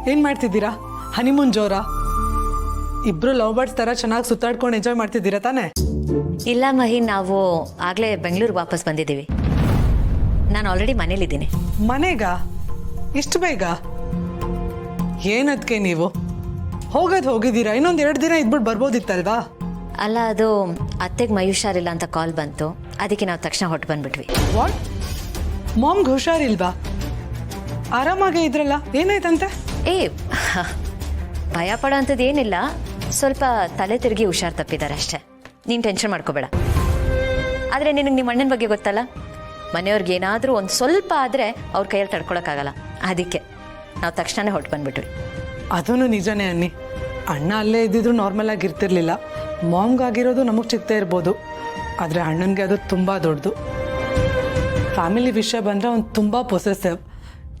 ಏನು ಮಾಡ್ತಿದ್ದೀರಾ? ಹನಿಮೂನ್ ಜೋರ? ಇಬ್ರು ಲವ್ ಬರ್ಡ್ಸ್ ಥರ ಚೆನ್ನಾಗಿ ಸುತ್ತಾಡ್ಕೊಂಡು ಎಂಜಾಯ್ ಮಾಡ್ತಿದ್ದೀರಾ ತಾನೇ? ಇಲ್ಲ ಮಹಿ, ನಾವು ಆಗಲೇ ಬೆಂಗಳೂರಿಗೆ ವಾಪಸ್ ಬಂದಿದ್ದೀವಿ. ನಾನು ಆಲ್ರೆಡಿ ಮನೇಲಿದ್ದೀನಿ. ಮನೆಗ? ಇಷ್ಟು ಬೇಗ? ಏನದಕ್ಕೆ ನೀವು ಹೋಗಿದ್ದೀರಾ? ಇನ್ನೊಂದು 2 ದಿನ ಇದ್ಬಿಟ್ಟು ಬರ್ಬೋದಿತ್ತಲ್ವಾ? ಅಲ್ಲ, ಅದು ಅತ್ತೆಗೆ ಮೈ ಹುಷಾರಿಲ್ಲ ಅಂತ ಕಾಲ್ ಬಂತು, ಅದಕ್ಕೆ ನಾವು ತಕ್ಷಣ ಹೊಟ್ಟು ಬಂದ್ಬಿಟ್ವಿ. ವಾಟ್? ಮಾಮ್ಗೆ ಹುಷಾರಿಲ್ವಾ? ಆರಾಮಾಗೇ ಇದ್ರಲ್ಲ, ಏನಾಯ್ತಂತೆ? ಭಯ ಪಡೋ ಅಂಥದ್ದು ಏನಿಲ್ಲ, ಸ್ವಲ್ಪ ತಲೆ ತಿರುಗಿ ಹುಷಾರು ತಪ್ಪಿದ್ದಾರೆ ಅಷ್ಟೇ. ನೀನು ಟೆನ್ಷನ್ ಮಾಡ್ಕೋಬೇಡ. ಆದರೆ ನಿನಗೆ ನಿಮ್ಮ ಅಣ್ಣನ ಬಗ್ಗೆ ಗೊತ್ತಲ್ಲ, ಮನೆಯವ್ರಿಗೆ ಏನಾದರೂ ಒಂದು ಸ್ವಲ್ಪ ಆದರೆ ಅವ್ರ ಕೈಯಲ್ಲಿ ತಡ್ಕೊಳಕ್ಕಾಗಲ್ಲ. ಅದಕ್ಕೆ ನಾವು ತಕ್ಷಣನೇ ಹೊಟ್ಟು ಬಂದ್ಬಿಟ್ವಿ. ಅದೂ ನಿಜನೇ ಅನ್ನಿ. ಅಣ್ಣ ಅಲ್ಲೇ ಇದ್ದಿದ್ರು ನಾರ್ಮಲ್ ಆಗಿ ಇರ್ತಿರ್ಲಿಲ್ಲ. ಮಾಮ್ಗಾಗಿರೋದು ನಮಗೆ ಚಿಕ್ತಾ ಇರ್ಬೋದು, ಆದರೆ ಅಣ್ಣನಿಗೆ ಅದು ತುಂಬ ದೊಡ್ಡದು. ಫ್ಯಾಮಿಲಿ ವಿಷಯ ಬಂದರೆ ಅವ್ನು ತುಂಬ ಪೊಸೆಸಿವ್.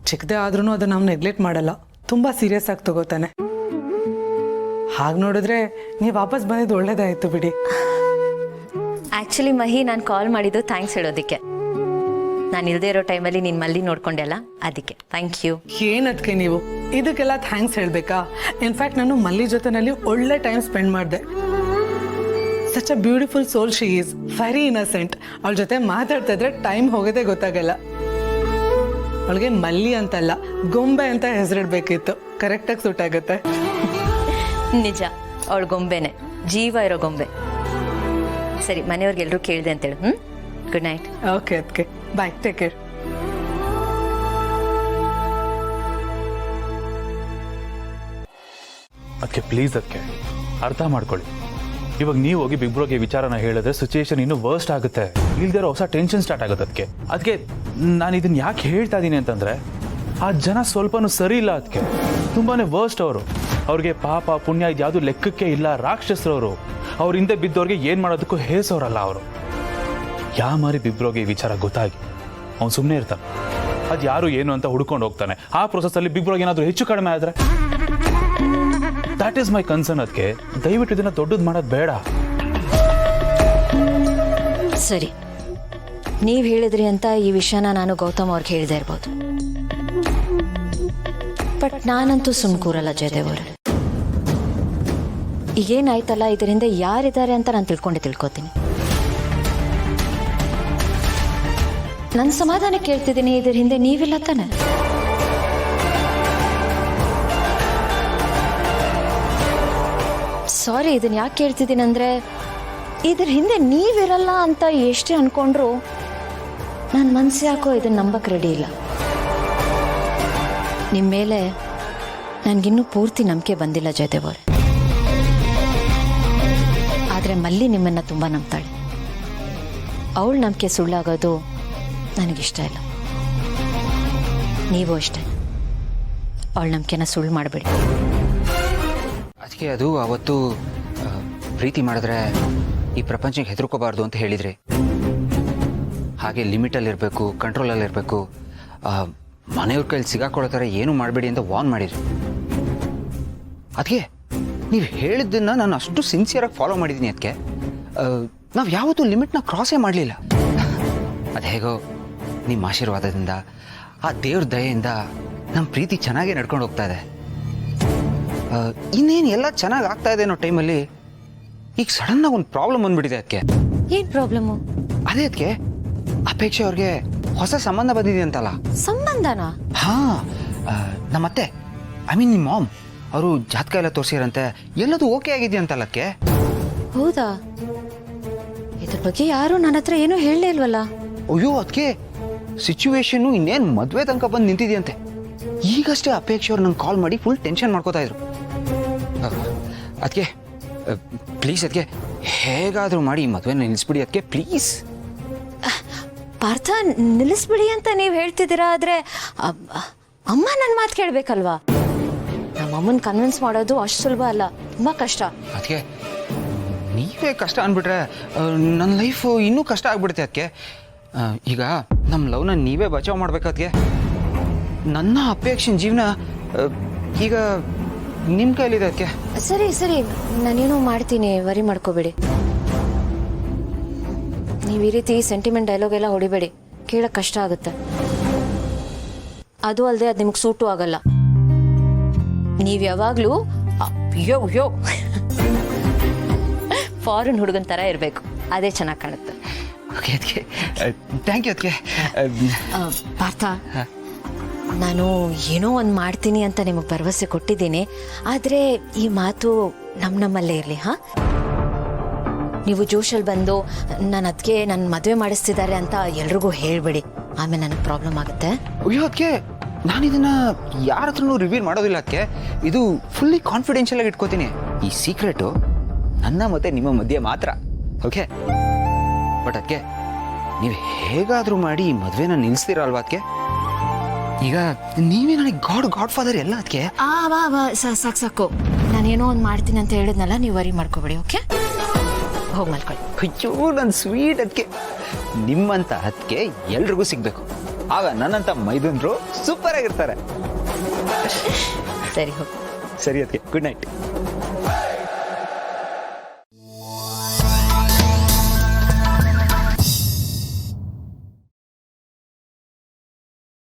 ಚಿಕ್ಕದೇ ಆದ್ರೂ ಅದನ್ನು ನಾವು ನೆಗ್ಲೆಕ್ಟ್ ಮಾಡಲ್ಲ, ತುಂಬ ಸೀರಿಯಸ್ ಆಗಿ ತಗೋತಾನೆ. ಹಾಗೆ ನೋಡಿದ್ರೆ ನೀವು ವಾಪಸ್ ಬಂದಿದ್ದು ಒಳ್ಳೇದಾಯಿತು ಬಿಡಿ. ಆ್ಯಕ್ಚುಲಿ ಮಹಿ, ನಾನು ಕಾಲ್ ಮಾಡಿದ್ದು ಥ್ಯಾಂಕ್ಸ್ ಹೇಳೋದಕ್ಕೆ. ನಾನು ಇಲ್ಲದೆ ಇರೋ ಟೈಮಲ್ಲಿ ನೀನು ಮಲ್ಲಿ ನೋಡ್ಕೊಂಡೆಲ್ಲ, ಅದಕ್ಕೆ ಥ್ಯಾಂಕ್ ಯು. ಏನದಕ್ಕೆ ನೀವು ಇದಕ್ಕೆಲ್ಲ ಥ್ಯಾಂಕ್ಸ್ ಹೇಳಬೇಕಾ? ಇನ್ಫ್ಯಾಕ್ಟ್ ನಾನು ಮಲ್ಲಿ ಜೊತೆನಲ್ಲಿ ಒಳ್ಳೆ ಟೈಮ್ ಸ್ಪೆಂಡ್ ಮಾಡಿದೆ. Such a beautiful soul she is, very innocent. ಅವಳ ಜೊತೆ ಮಾತಾಡ್ತಾ ಇದ್ರೆ ಟೈಮ್ ಹೋಗೋದೇ ಗೊತ್ತಾಗಲ್ಲ. ಅವಳಿಗೆ ಮಲ್ಲಿ ಅಂತಲ್ಲ, ಗೊಂಬೆ ಅಂತ ಹೆಸರಿಡ್ಬೇಕಿತ್ತು. ಕರೆಕ್ಟಾಗಿ ಸೂಟ್ ಆಗುತ್ತೆ. ನಿಜ, ಅವಳು ಗೊಂಬೆನೆ, ಜೀವ ಇರೋ ಗೊಂಬೆ. ಸರಿ, ಮನೆಯವ್ರಿಗೆಲ್ಲರೂ ಕೇಳಿದೆ ಅಂತೇಳು. Good night. ಓಕೆ ಅದಕ್ಕೆ ಬಾಯ್, ಟೇಕ್ ಕೇರ್. ಅದಕ್ಕೆ ಪ್ಲೀಸ್ ಅದಕ್ಕೆ ಅರ್ಥ ಮಾಡ್ಕೊಳ್ಳಿ. ಇವಾಗ ನೀವು ಹೋಗಿ ಬಿಗ್ ಬ್ರೋಗೆ ವಿಚಾರನ ಹೇಳಿದ್ರೆ ಸಿಚುಯೇಷನ್ ಇನ್ನೂ ವರ್ಸ್ಟ್ ಆಗುತ್ತೆ. ಇಲ್ದಿರೋ ಹೊಸ ಟೆನ್ಷನ್ ಸ್ಟಾರ್ಟ್ ಆಗುತ್ತೆ. ಅದಕ್ಕೆ ನಾನು ಇದನ್ನ ಯಾಕೆ ಹೇಳ್ತಾ ಇದ್ದೀನಿ ಅಂತಂದ್ರೆ, ಆ ಜನ ಸ್ವಲ್ಪನೂ ಸರಿ ಇಲ್ಲ. ಅದಕ್ಕೆ ತುಂಬಾನೇ ವರ್ಸ್ಟ್ ಅವರು. ಅವ್ರಿಗೆ ಪಾಪ ಪುಣ್ಯ ಇದು ಯಾವುದು ಲೆಕ್ಕಕ್ಕೆ ಇಲ್ಲ. ರಾಕ್ಷಸರವರು. ಅವ್ರ ಹಿಂದೆ ಬಿದ್ದವ್ರಿಗೆ ಏನು ಮಾಡೋದಕ್ಕೂ ಹೇಸೋರಲ್ಲ ಅವರು. ಯಾವ ಮಾರಿ ಬಿಗ್ ಬ್ರೋಗೆ ಈ ವಿಚಾರ ಗೊತ್ತಾಗಿ ಅವ್ನು ಸುಮ್ಮನೆ ಇರ್ತಾನೆ. ಅದು ಯಾರು ಏನು ಅಂತ ಹುಡ್ಕೊಂಡು ಹೋಗ್ತಾನೆ. ಆ ಪ್ರೊಸೆಸ್ಸಲ್ಲಿ ಬಿಗ್ ಬ್ರೋಗೆ ಏನಾದರೂ ಹೆಚ್ಚು ಕಡಿಮೆ ಆದರೆ ದಟ್ ಈಸ್ ಮೈ ಕನ್ಸರ್ನ್. ಅದಕ್ಕೆ ದಯವಿಟ್ಟು ಇದನ್ನ ದೊಡ್ಡದು ಮಾಡೋದು ಬೇಡ. ಸರಿ, ನೀವು ಹೇಳಿದ್ರಿ ಅಂತ ಈ ವಿಷಯನ ನಾನು ಗೌತಮ್ ಅವ್ರಿಗೆ ಹೇಳಿದೆ ಇರ್ಬೋದು, ಬಟ್ ನಾನಂತೂ ಸುಮ್ ಕೂರಲ್ಲ ಜಯದೇವ್ ಅವರು. ಈಗೇನಾಯ್ತಲ್ಲ, ಇದರಿಂದ ಯಾರಿದ್ದಾರೆ ಅಂತ ನಾನು ತಿಳ್ಕೋತೀನಿ. ನನ್ನ ಸಮಾಧಾನ ಕೇಳ್ತಿದ್ದೀನಿ. ಇದ್ರ ಹಿಂದೆ ನೀವಿಲ್ಲ ತಾನೆ? ಸಾರಿ, ಇದನ್ನ ಯಾಕೆ ಕೇಳ್ತಿದ್ದೀನಿ ಅಂದರೆ, ಇದ್ರ ಹಿಂದೆ ನೀವಿರಲ್ಲ ಅಂತ ಎಷ್ಟೇ ಅನ್ಕೊಂಡ್ರು ನನ್ನ ಮನಸ್ಸು ಯಾಕೋ ಇದನ್ನ ನಂಬಕ್ಕೆ ರೆಡಿ ಇಲ್ಲ. ನಿಮ್ಮ ಮೇಲೆ ನನಗಿನ್ನೂ ಪೂರ್ತಿ ನಂಬಿಕೆ ಬಂದಿಲ್ಲ ಜಯದೇವ್ ಅವ್ರೆ. ಆದರೆ ಮಲ್ಲಿ ನಿಮ್ಮನ್ನು ತುಂಬ ನಂಬ್ತಾಳೆ. ಅವಳ ನಂಬಿಕೆ ಸುಳ್ಳಾಗೋದು ನನಗಿಷ್ಟ ಇಲ್ಲ. ನೀವು ಅಷ್ಟೇ, ಅವಳ ನಂಬಿಕೆನ ಸುಳ್ಳು ಮಾಡಬೇಡಿ. ಅದಕ್ಕೆ ಅದು ಅವತ್ತು ಪ್ರೀತಿ ಮಾಡಿದ್ರೆ ಈ ಪ್ರಪಂಚಕ್ಕೆ ಹೆದರ್ಕೋಬಾರ್ದು ಅಂತ ಹೇಳಿದ್ರಿ. ಹಾಗೆ ಲಿಮಿಟಲ್ಲಿರಬೇಕು, ಕಂಟ್ರೋಲಲ್ಲಿರಬೇಕು, ಮನೆಯವ್ರ ಕೈಲಿ ಸಿಗಾಕೊಳ್ಳೋ ಥರ ಏನೂ ಮಾಡಬೇಡಿ ಅಂತ ವಾರ್ನ್ ಮಾಡಿದ್ರಿ. ಅದಕ್ಕೆ ನೀವು ಹೇಳಿದ್ದನ್ನು ನಾನು ಅಷ್ಟು ಸಿನ್ಸಿಯರಾಗಿ ಫಾಲೋ ಮಾಡಿದ್ದೀನಿ. ಅದಕ್ಕೆ ನಾವು ಯಾವತ್ತೂ ಲಿಮಿಟ್ನ ಕ್ರಾಸೇ ಮಾಡಲಿಲ್ಲ. ಅದು ಹೇಗೋ ನಿಮ್ಮ ಆಶೀರ್ವಾದದಿಂದ, ಆ ದೇವ್ರ ದಯೆಯಿಂದ ನಮ್ಮ ಪ್ರೀತಿ ಚೆನ್ನಾಗೇ ನಡ್ಕೊಂಡು ಹೋಗ್ತಾ ಇದೆ. ಇನ್ನೇನು ಎಲ್ಲ ಚೆನ್ನಾಗಿ ಆಗ್ತಾ ಇದೆ ಅನ್ನೋ ಟೈಮಲ್ಲಿ ಈಗ ಸಡನ್ನಾಗಿ ಒಂದು ಪ್ರಾಬ್ಲಮ್ ಬಂದ್ಬಿಟ್ಟಿದೆ. ಅದಕ್ಕೆ ಏನು ಪ್ರಾಬ್ಲಮ್ಮು? ಅದೇ ಅದಕ್ಕೆ ಅಪೇಕ್ಷೆ ಅವ್ರಿಗೆ ಹೊಸ ಸಂಬಂಧ ಬಂದಿದೆ ಅಂತಲ್ಲ. ಸಂಬಂಧನಾ? ಹಾಂ, ನಮ್ಮತ್ತೆ, ಐ ಮೀನ್ ನಿಮ್ಮ ಮಾಮ್ ಅವರು ಜಾತಕ ಎಲ್ಲ ತೋರಿಸಿರಂತೆ, ಎಲ್ಲದೂ ಓಕೆ ಆಗಿದೆಯಂತಲ್ಲ. ಅದಕ್ಕೆ ಹೌದಾ? ಇದ್ರ ಬಗ್ಗೆ ಯಾರು ನನ್ನ ಹತ್ರ ಏನೂ ಹೇಳಲೇ ಇಲ್ವಲ್ಲ. ಅಯ್ಯೋ, ಅದಕ್ಕೆ ಸಿಚುವೇಶನ್ನು ಇನ್ನೇನು ಮದುವೆ ತನಕ ಬಂದು ನಿಂತಿದೆಯಂತೆ. ಈಗಷ್ಟೇ ಅಪೇಕ್ಷೆ ಅವ್ರು ನಂಗೆ ಕಾಲ್ ಮಾಡಿ ಫುಲ್ ಟೆನ್ಷನ್ ಮಾಡ್ಕೋತಾ ಇದ್ರು. ಅದಕ್ಕೆ ಪ್ಲೀಸ್, ಅದಕ್ಕೆ ಹೇಗಾದರೂ ಮಾಡಿ ಈ ಮದುವೆನ ನಿಲ್ಲಿಸ್ಬಿಡಿ. ಅದಕ್ಕೆ ಪ್ಲೀಸ್. ಪಾರ್ಥ, ನಿಲ್ಲಿಸ್ಬಿಡಿ ಅಂತ ನೀವು ಹೇಳ್ತಿದ್ದೀರಾ, ಆದರೆ ಅಮ್ಮ ನನ್ನ ಮಾತು ಕೇಳಬೇಕಲ್ವಾ? ನಮ್ಮ ಅಮ್ಮನ ಕನ್ವಿನ್ಸ್ ಮಾಡೋದು ಅಷ್ಟು ಸುಲಭ ಅಲ್ಲ, ತುಂಬ ಕಷ್ಟ. ಅದಕ್ಕೆ ನೀವೇ ಕಷ್ಟ ಅಂದ್ಬಿಟ್ರೆ ನನ್ನ ಲೈಫು ಇನ್ನೂ ಕಷ್ಟ ಆಗ್ಬಿಡುತ್ತೆ. ಅದಕ್ಕೆ ಈಗ ನಮ್ಮ ಲವ್ನ ನೀವೇ ಬಚಾವ್ ಮಾಡ್ಬೇಕಾದ್ಕೆ. ನನ್ನ ಅಪೇಕ್ಷಿನ ಜೀವನ ಈಗ ನಿಮ್ಮ ಕೈಲಿದೆ. ಅದಕ್ಕೆ ಸರಿ ಸರಿ, ನಾನೇನೋ ಮಾಡ್ತೀನಿ, ವರಿ ಮಾಡ್ಕೋಬೇಡಿ. ನೀವು ಈ ರೀತಿ ಸೆಂಟಿಮೆಂಟ್ ಡೈಲಾಗ್ ಎಲ್ಲ ಹೊಡಿಬೇಡಿ, ಕೇಳಕ್ಕೆ ಕಷ್ಟ ಆಗುತ್ತೆ. ಅದು ಅಲ್ಲದೆ ಅದು ನಿಮಗೆ ಸೂಟು ಆಗಲ್ಲ. ನೀವು ಯಾವಾಗಲೂ ಅಯ್ಯೋ ಫಾರಿನ್ ಹುಡುಗನ ಥರ ಇರಬೇಕು, ಅದೇ ಚೆನ್ನಾಗಿ ಕಾಣುತ್ತೆ. ಓಕೆ ಅದಕ್ಕೆ ಥ್ಯಾಂಕ್ ಯು ಅದಕ್ಕೆ. ಪಾರ್ಥ, ನಾನು ಏನೋ ಒಂದು ಮಾಡ್ತೀನಿ ಅಂತ ನಿಮಗೆ ಭರವಸೆ ಕೊಟ್ಟಿದ್ದೀನಿ, ಆದರೆ ಈ ಮಾತು ನಮ್ಮಲ್ಲೇ ಇರಲಿ. ಹಾಂ, ನೀವು ಜೋಶಲ್ಲಿ ಬಂದು ನಾನು ಅದಕ್ಕೆ ನನ್ನ ಮದುವೆ ಮಾಡಿಸ್ತಿದ್ದಾರೆ ಅಂತ ಎಲ್ರಿಗೂ ಹೇಳಬೇಡಿ, ಆಮೇಲೆ ನನಗೆ ಪ್ರಾಬ್ಲಮ್ ಆಗುತ್ತೆ. ಅಯ್ಯೋ ಅದಕ್ಕೆ ನಾನು ಇದನ್ನ ಯಾರ ಹತ್ರನೂ ರಿವೀಲ್ ಮಾಡೋದಿಲ್ಲ ಅದಕ್ಕೆ. ಇದು ಫುಲ್ಲಿ ಕಾನ್ಫಿಡೆನ್ಷಿಯಲ್ ಆಗಿ ಇಟ್ಕೋತೀನಿ. ಈ ಸೀಕ್ರೆಟು ನನ್ನ ಮತ್ತೆ ನಿಮ್ಮ ಮಧ್ಯೆ ಮಾತ್ರ. ಓಕೆ, ಬಟ್ ಅದಕ್ಕೆ ನೀವು ಹೇಗಾದರೂ ಮಾಡಿ ಈ ಮದುವೆನ ನಿಲ್ಲಿಸ್ತೀರಲ್ವಾ ಅದಕ್ಕೆ? ಈಗ ನೀವೇ ನನಗೆ ಗಾಡ್ ಫಾದರ್ ಎಲ್ಲ ಅದಕ್ಕೆ. ಸಾಕು, ನಾನೇನೋ ಒಂದು ಮಾಡ್ತೀನಿ ಅಂತ ಹೇಳಿದ್ನಲ್ಲ, ನೀವು ವರಿ ಮಾಡ್ಕೋಬೇಡಿ. ಓಕೆ, ಹೋಗಿ ಮಲ್ಕೊಳ್ಳಿ. ಅಯ್ಯೋ ನನ್ನ ಸ್ವೀಟ್ ಅದಕ್ಕೆ. ನಿಮ್ಮಂತ ಅದಕ್ಕೆ ಎಲ್ರಿಗೂ ಸಿಗ್ಬೇಕು, ಆಗ ನನ್ನಂತ ಮೈದುನರು ಸೂಪರ್ ಆಗಿರ್ತಾರೆ. ಸರಿ, ಹೋಗಿ. ಸರಿ ಅದಕ್ಕೆ, ಗುಡ್ ನೈಟ್.